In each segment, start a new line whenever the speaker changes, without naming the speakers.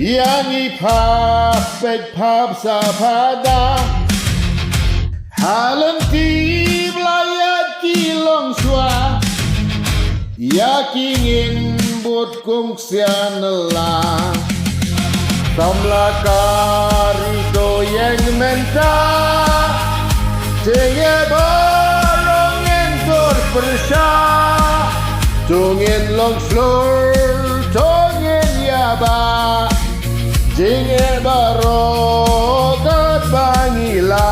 yang ipapet pap sa pada halenti belayat kilong sua yakingin bot kong sianela tamlakari to yang menta Jenge barongin tor persya Tungin long slur Tungin yaba Jenge barokat bangila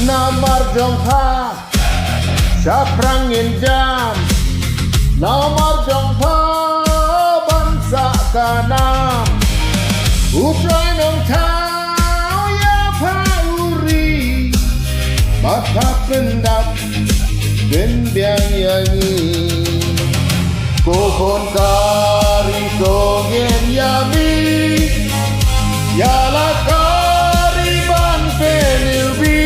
Namar jongpa Saprangin jam Nomor jongpa Bangsa kanam Upray nong tau Ya pauri Mata pendap Benbiang yangi Kohon kari Tongin yami Yala kari Ban penilbi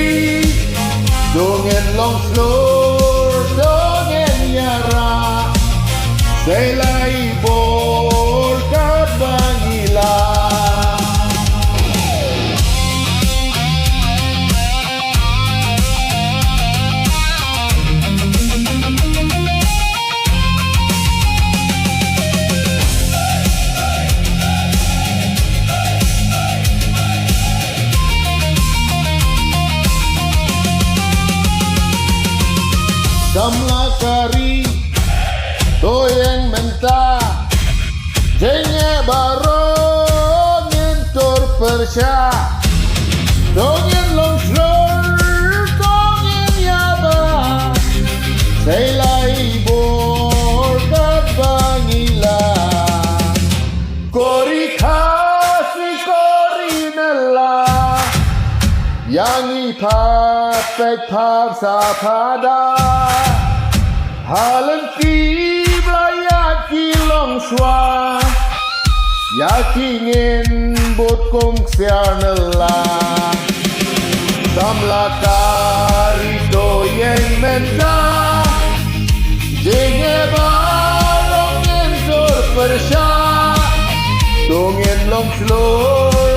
Tongin long slow Selai bol kat bangila Samla kari Toyeng menta Jenge baro Nyentur persya Tongin long slur Tongin yaba Selai bor kat bangila Kori kasih kori nela Yang ipapet pap sapada Halenti kilong swa yakingin bot kong sianela tamlakari to yang menta jenge barongin sur persya tungin long slow